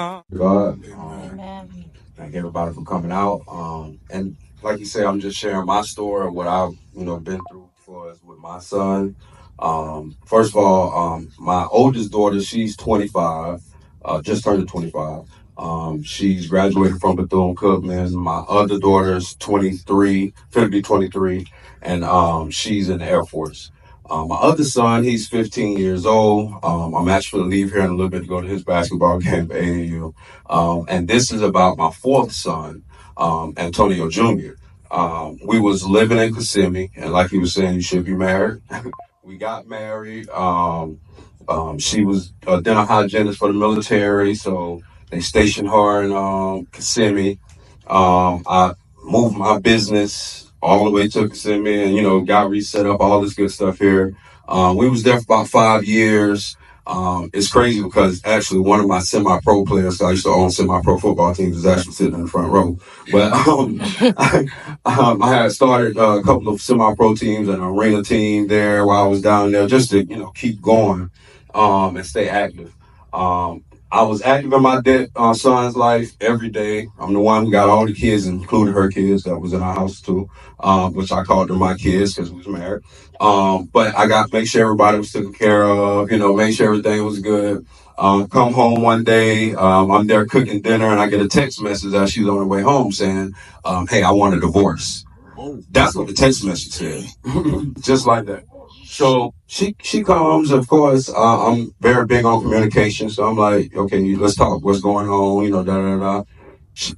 God. Amen. Thank everybody for coming out. And like you say, I'm just sharing my story of what I've been through for us with my son. First of all, my oldest daughter, she's 25, just turned 25. She's graduated from Bethune-Cookman. My other daughter's 23, finna be 23, and she's in the Air Force. My other son, he's 15 years old. I'm actually gonna leave here in a little bit to go to his basketball game at AAU. And this is about my fourth son, Antonio Jr. We was living in Kissimmee, and like he was saying, you should be married. We got married. She was a dental hygienist for the military, so they stationed her in Kissimmee. I moved my business all the way to Kissimmee, and got reset up, all this good stuff here. We was there for about 5 years. It's crazy because actually one of my semi-pro players, 'cause I used to own semi-pro football teams, is actually sitting in the front row. But I had started a couple of semi-pro teams and an arena team there while I was down there just to, keep going and stay active. I was active in my son's life every day. I'm the one who got all the kids, including her kids that was in our house too, which I called them my kids because we was married. But I got to make sure everybody was taken care of, make sure everything was good. Come home one day, I'm there cooking dinner, and I get a text message as she's on her way home saying, hey, I want a divorce. That's what the text message said. Just like that. So she comes, of course. I'm very big on communication, so I'm like, okay, let's talk. What's going on? Da da da.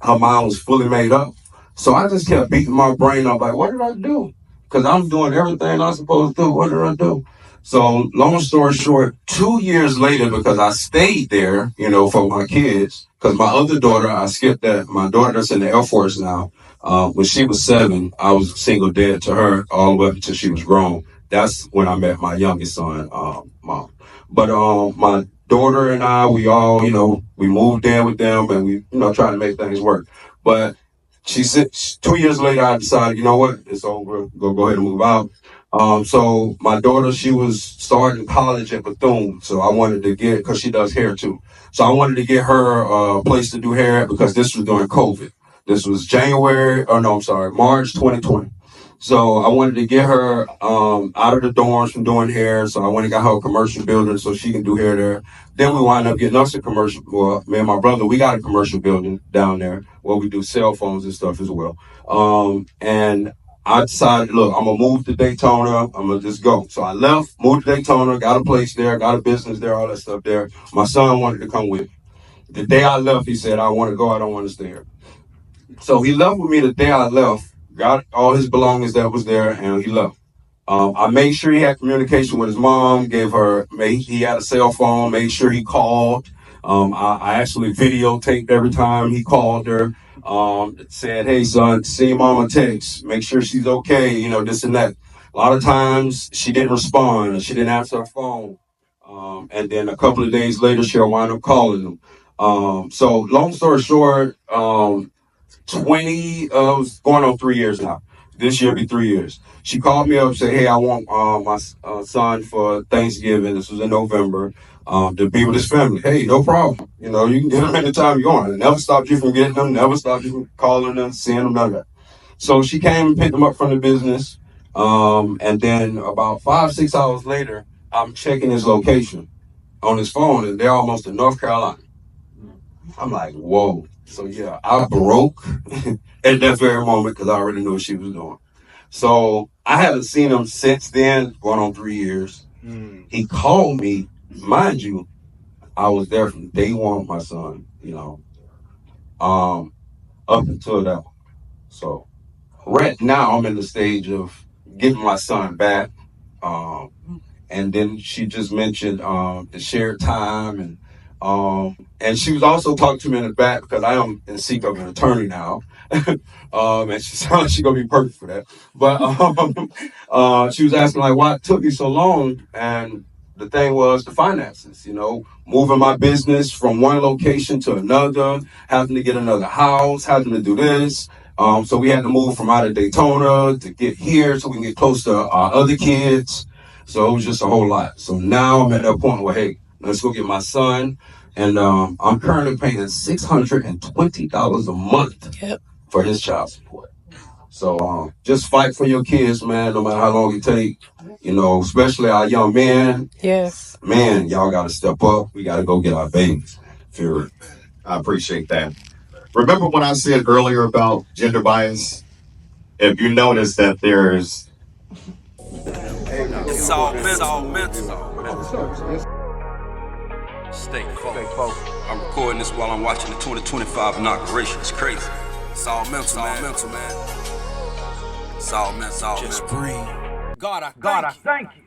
Her mind was fully made up, so I just kept beating my brain up, like, what did I do? Because I'm doing everything I'm supposed to do. What did I do? So long story short, 2 years later, because I stayed there, for my kids, because my other daughter, I skipped that. My daughter that's in the Air Force now. When she was 7, I was a single dad to her all the way up until she was grown. That's when I met my youngest son, mom. But my daughter and I, we all, we moved in with them, and we, trying to make things work. But she said 2 years later, I decided, you know what, it's over. Go ahead and move out. So my daughter, she was starting college at Bethune, so I wanted to get, because she does hair too. So I wanted to get her a place to do hair because this was during COVID. This was March 2020. So I wanted to get her out of the dorms from doing hair. So I went and got her a commercial building so she can do hair there. Then we wound up getting us a commercial. Well, me and my brother, we got a commercial building down there where we do cell phones and stuff as well. And I decided, look, I'm going to move to Daytona. I'm going to just go. So I left, moved to Daytona, got a place there, got a business there, all that stuff there. My son wanted to come with me. The day I left, he said, I want to go. I don't want to stay here. So he left with me the day I left, got all his belongings that was there, and he left. I made sure he had communication with his mom, he had a cell phone, made sure he called. I actually videotaped every time he called her, said, hey son, see your mama text, make sure she's okay, this and that. A lot of times she didn't respond, or she didn't answer her phone. And then a couple of days later, she'll wind up calling him. So long story short, was going on 3 years now. This year be 3 years. She called me up and said, hey, I want my son for Thanksgiving. This was in November, to be with his family. Hey, no problem. You can get them anytime you want. It never stopped you from getting them, never stopped you from calling them, seeing them, none of that. So she came and picked them up from the business. And then about 5, 6 hours later, I'm checking his location on his phone, and they're almost in North Carolina. I'm like, whoa. So yeah, I broke at that very moment because I already knew what she was doing. So I haven't seen him since then, going on 3 years. He called me, mind you, I was there from day one with my son, up until that. So right now I'm in the stage of getting my son back. And then she just mentioned the shared time, and she was also talking to me in the back because I am in seek of an attorney now. And she sounds like she's gonna be perfect for that. But she was asking like, why it took me so long, and the thing was the finances. Moving my business from one location to another, having to get another house, having to do this. So we had to move from out of Daytona to get here so we can get close to our other kids. So it was just a whole lot. So now I'm at that point where, hey, let's go get my son. And I'm currently paying $620 a month for his child support. So just fight for your kids, man, no matter how long it take. You know, especially our young men. Yes. Man, y'all got to step up. We got to go get our babies. Fury. I appreciate that. Remember when I said earlier about gender bias? If you notice that there's It's all mental. Stay focused. I'm recording this while I'm watching the 2025 inauguration. It's crazy. It's all mental, man. It's all mental. Just breathe. God, I thank you.